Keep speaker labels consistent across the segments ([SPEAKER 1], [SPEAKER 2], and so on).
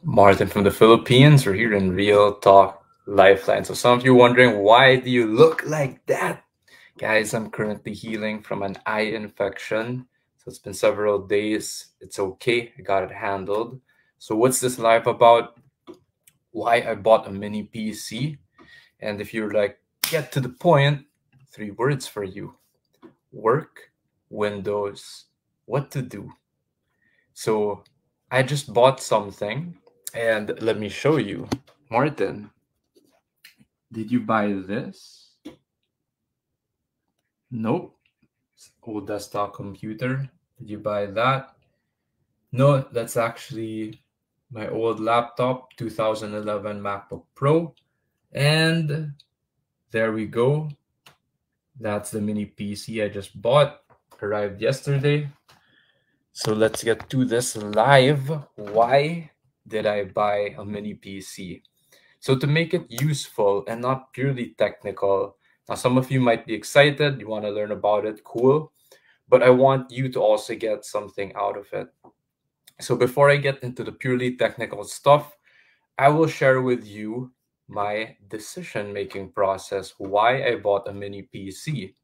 [SPEAKER 1] Martin from the Philippines. We're here in Real Talk Lifeline. So some of you wondering, why do you look like that? Guys, I'm currently healing from an eye infection. So it's been several days. It's okay. I got it handled. So what's this live about? Why I bought a mini PC. And if you're like, get to the point, 3 words for you. Work, Windows, what to do. So I just bought something and let me show you. Martin, did you buy this? Nope. It's an old desktop computer. Did you buy that? No, that's actually my old laptop, 2011 MacBook Pro. And there we go. That's the mini PC I just bought. Arrived yesterday. So let's get to this live. Why did I buy a mini PC? So to make it useful and not purely technical, now some of you might be excited, you want to learn about it, cool. But I want you to also get something out of it. So before I get into the purely technical stuff, I will share with you my decision-making process, why I bought a mini PC.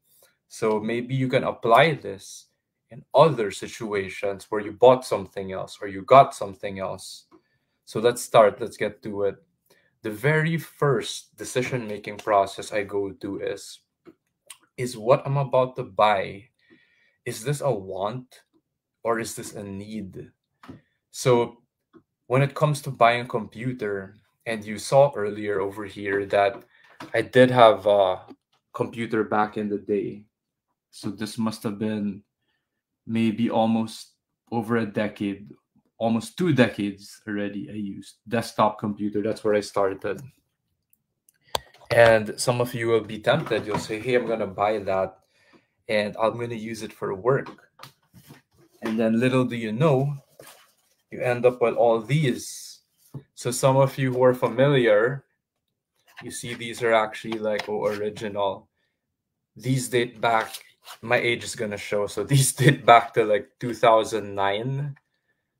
[SPEAKER 1] So maybe you can apply this in other situations where you bought something else or you got something else. So let's start, let's get to it. The very first decision-making process I go to is what I'm about to buy, is this a want or is this a need? So when it comes to buying a computer, and you saw earlier over here that I did have a computer back in the day. So this must have been maybe almost over a decade, almost 2 decades already. I used desktop computer. That's where I started. And some of you will be tempted. You'll say, hey, I'm going to buy that and I'm going to use it for work. And then little do you know, you end up with all these. So some of you who are familiar, you see these are actually like original. These date back, my age is going to show. So these date back to like 2009.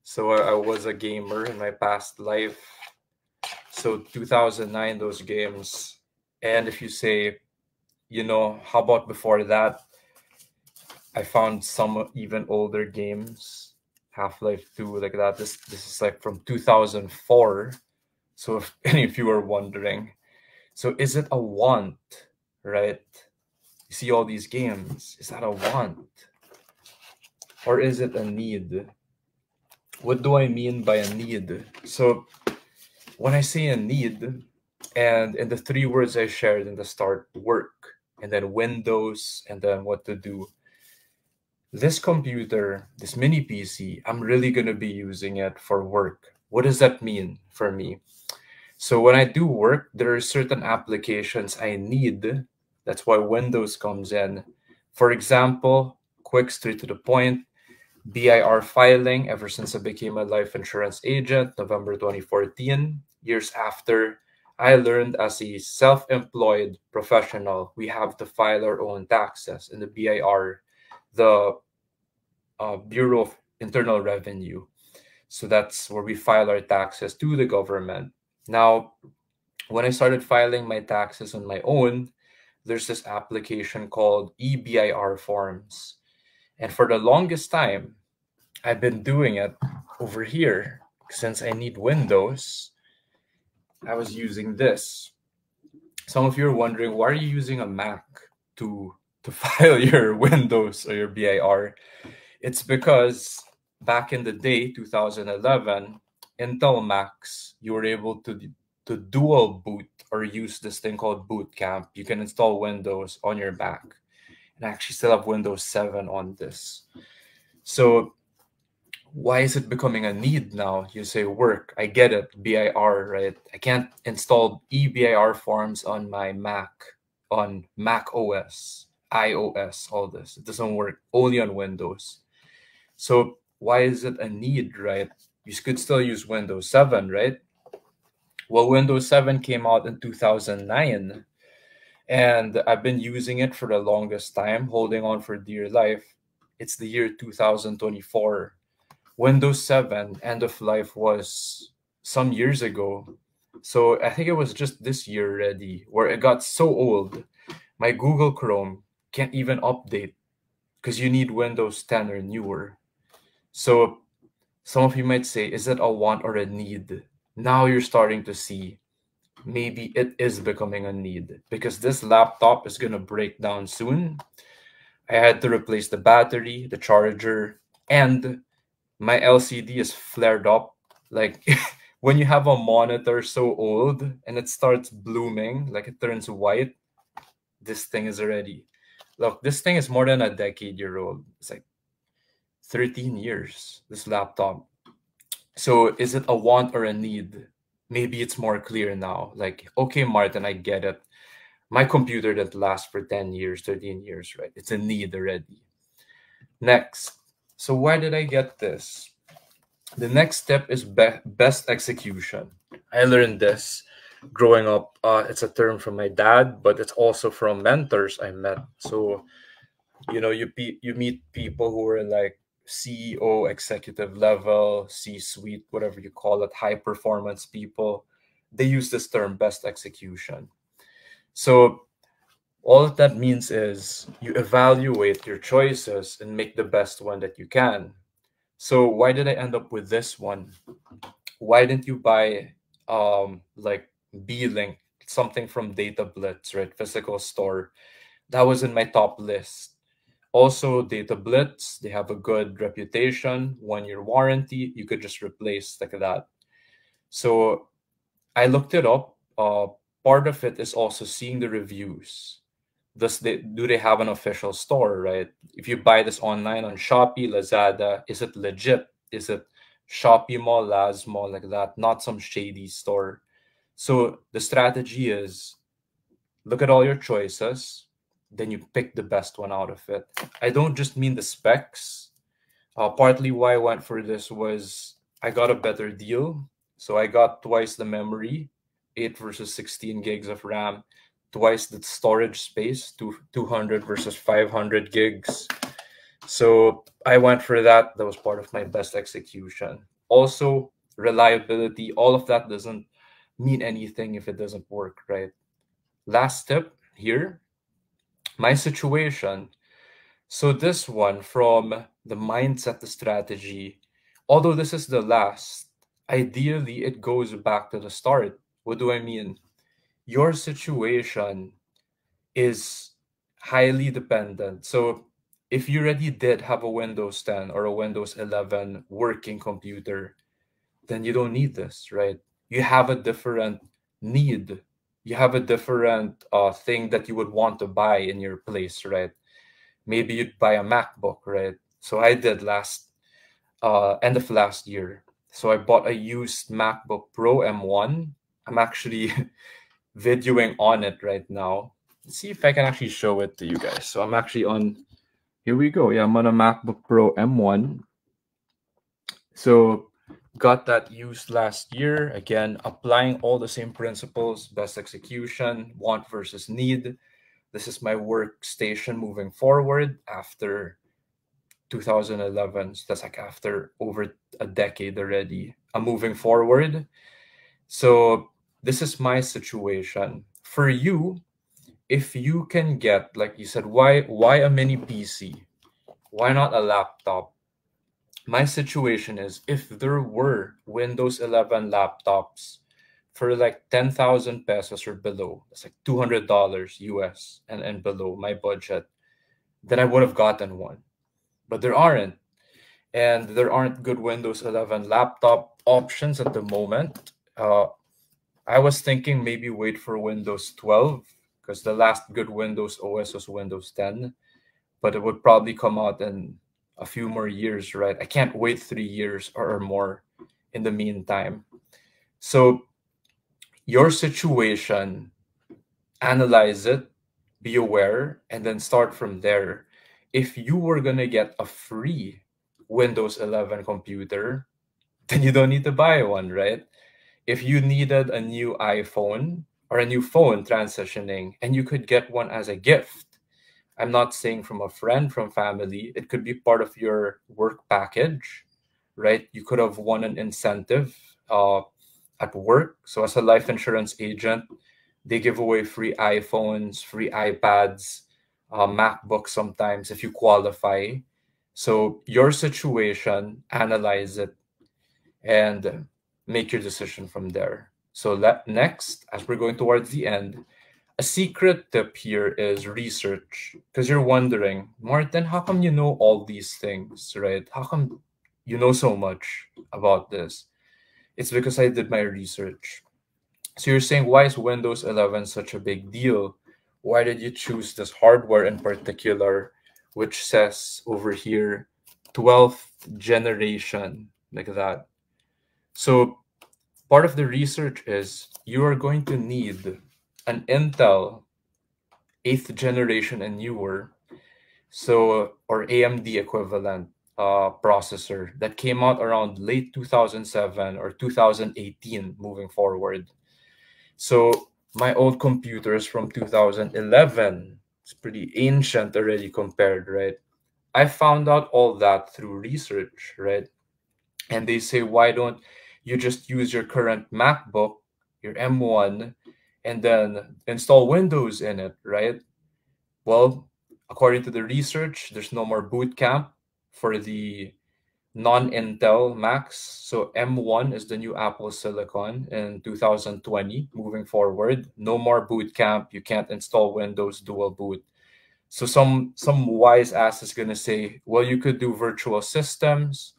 [SPEAKER 1] So I was a gamer in my past life. So 2009, those games. And if you say, how about before that? I found some even older games, Half-Life 2, like that. This is like from 2004. So if any of you are wondering, so is it a want, right? You see all these games. Is that a want? Or is it a need? What do I mean by a need? So when I say a need, and in the 3 words I shared in the start, work, and then Windows, and then what to do. This computer, this mini PC, I'm really going to be using it for work. What does that mean for me? So when I do work, there are certain applications I need. That's why Windows comes in. For example, quick, straight to the point, BIR filing ever since I became a life insurance agent, November 2014, years after I learned as a self-employed professional, we have to file our own taxes in the BIR, the Bureau of Internal Revenue. So that's where we file our taxes to the government. Now, when I started filing my taxes on my own, there's this application called EBIR forms. And for the longest time, I've been doing it over here. Since I need Windows, I was using this. Some of you are wondering, why are you using a Mac to file your Windows or your BIR? It's because back in the day, 2011, Intel Macs, you were able to dual boot or use this thing called Boot Camp. You can install Windows on your Mac. And I actually still have Windows 7 on this. So why is it becoming a need now? You say work, I get it, BIR, right? I can't install EBIR forms on my Mac, on Mac OS, iOS, all this. It doesn't work, only on Windows. So why is it a need, right? You could still use Windows 7, right? Well, Windows 7 came out in 2009, and I've been using it for the longest time, holding on for dear life. It's the year 2024. Windows 7 end of life was some years ago. So I think it was just this year already where it got so old. My Google Chrome can't even update because you need Windows 10 or newer. So some of you might say, is it a want or a need? Now you're starting to see maybe it is becoming a need because this laptop is going to break down soon. I had to replace the battery, the charger, and my LCD is flared up. Like when you have a monitor so old and it starts blooming, like it turns white, this thing is already. Look, this thing is more than a decade-year old. It's like 13 years, this laptop. So is it a want or a need? Maybe it's more clear now. Like, okay, Martin, I get it. My computer that lasts for 10 years, 13 years, right? It's a need already. Next. So why did I get this? The next step is best execution. I learned this growing up. It's a term from my dad, but it's also from mentors I met. So you meet people who are like CEO, executive level, C-suite, whatever you call it, high performance people. They use this term best execution. So all that means is you evaluate your choices and make the best one that you can. So why did I end up with this one? Why didn't you buy like B-Link, something from Data Blitz, right? Physical store. That was in my top list. Also, Data Blitz, they have a good reputation, 1 year warranty. You could just replace like that. So I looked it up. Part of it is also seeing the reviews. Do they have an official store, right? If you buy this online on Shopee, Lazada, is it legit? Is it Shopee Mall, Laz Mall, like that? Not some shady store. So the strategy is look at all your choices, then you pick the best one out of it. I don't just mean the specs. Partly why I went for this was I got a better deal. So I got twice the memory, 8 versus 16 gigs of RAM, twice the storage space, 200 versus 500 gigs. So I went for that. That was part of my best execution. Also, reliability, all of that doesn't mean anything if it doesn't work, right? Last tip here, my situation. So this one from the mindset to strategy, although this is the last, ideally it goes back to the start. What do I mean? Your situation is highly dependent. So if you already did have a Windows 10 or a Windows 11 working computer, then you don't need this, right? You have a different need. You have a different thing that you would want to buy in your place, right? Maybe you'd buy a MacBook, right? So I did last end of last year. So I bought a used MacBook Pro M1. I'm actually videoing on it right now. Let's see if I can actually show it to you guys. So I'm actually on, here we go. Yeah, I'm on a MacBook Pro M1. So got that used last year. Again, applying all the same principles, best execution, want versus need. This is my workstation moving forward after 2011. So that's like after over a decade already. I'm moving forward. So this is my situation. For you, if you can get, like you said, why a mini PC? Why not a laptop? My situation is if there were Windows 11 laptops for like 10,000 pesos or below, that's like $200 US and below my budget, then I would have gotten one. But there aren't. And there aren't good Windows 11 laptop options at the moment. I was thinking maybe wait for Windows 12 because the last good Windows OS was Windows 10, but it would probably come out in a few more years, right? I can't wait 3 years or more in the meantime. So, your situation, analyze it, be aware, and then start from there. If you were going to get a free Windows 11 computer, then you don't need to buy one, right? If you needed a new iPhone or a new phone transitioning and you could get one as a gift, I'm not saying from a friend, from family, it could be part of your work package, right? You could have won an incentive. at work. So as a life insurance agent, they give away free iPhones, free iPads, MacBooks sometimes if you qualify. So your situation, analyze it, and make your decision from there. So next, as we're going towards the end, a secret tip here is research. Because you're wondering, Martin, how come you know all these things, right? How come you know so much about this? It's because I did my research. So you're saying, why is Windows 11 such a big deal? Why did you choose this hardware in particular, which says over here 12th generation, like that? So part of the research is you are going to need an Intel 8th generation and newer, so or AMD equivalent processor that came out around late 2007 or 2018 moving forward. So my old computer is from 2011. It's pretty ancient already compared, right? I found out all that through research, right? And they say, why don't you just use your current MacBook, your M1, and then install Windows in it, right? Well, according to the research, there's no more boot camp for the non-Intel Macs. So M1 is the new Apple Silicon in 2020 moving forward. No more boot camp. You can't install Windows dual boot. So some wise ass is gonna say, well, you could do virtual systems,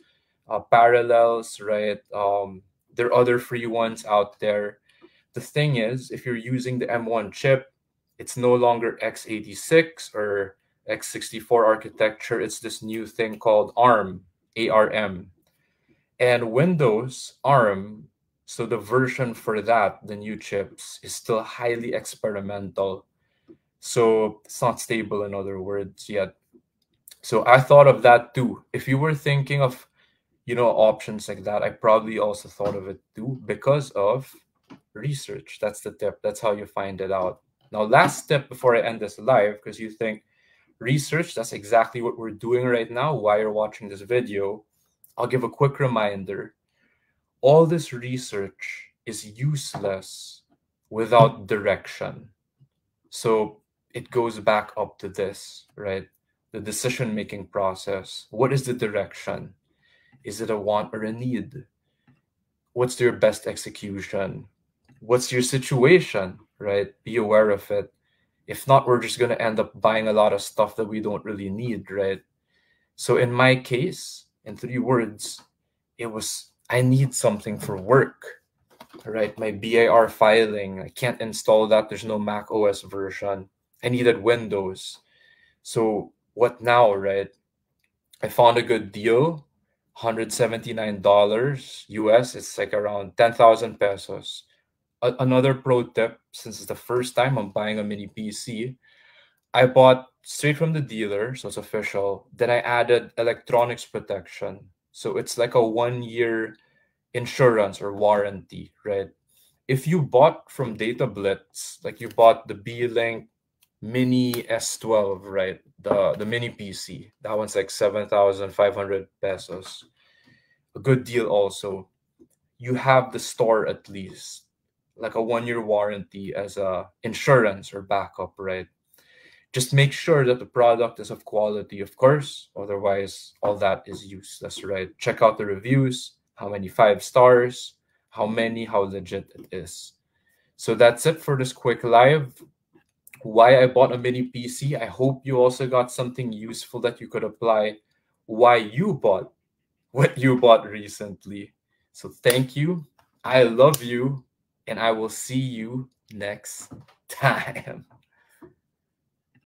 [SPEAKER 1] parallels, right? There are other free ones out there. The thing is, if you're using the M1 chip, it's no longer x86 or x64 architecture. It's this new thing called ARM. And Windows ARM, so the version for that, the new chips, is still highly experimental. So it's not stable, in other words, yet. So I thought of that too. If you were thinking of, options like that, I probably also thought of it too because of research. That's the tip. That's how you find it out. Now, last step before I end this live, because you think research, that's exactly what we're doing right now while you're watching this video. I'll give a quick reminder. All this research is useless without direction. So it goes back up to this, right? The decision-making process. What is the direction? Is it a want or a need? What's your best execution? What's your situation, right? Be aware of it. If not, we're just going to end up buying a lot of stuff that we don't really need, right? So in my case, in 3 words, it was, I need something for work, right? My BAR filing, I can't install that. There's no Mac OS version. I needed Windows. So what now, right? I found a good deal, $179 US. It's like around 10,000 pesos. Another pro tip, since it's the first time I'm buying a mini PC, I bought straight from the dealer, so it's official. Then I added electronics protection. So it's like a 1 year insurance or warranty, right? If you bought from Data Blitz, like you bought the B-Link Mini S12, right? The mini PC. That one's like 7,500 pesos. A good deal also. You have the store at least, like a 1 year warranty as a insurance or backup, right? Just make sure that the product is of quality, of course. Otherwise, all that is useless, right? Check out the reviews, how many 5 stars, how legit it is. So that's it for this quick live. Why I bought a mini PC. I hope you also got something useful that you could apply. Why you bought what you bought recently. So thank you. I love you. And I will see you next time.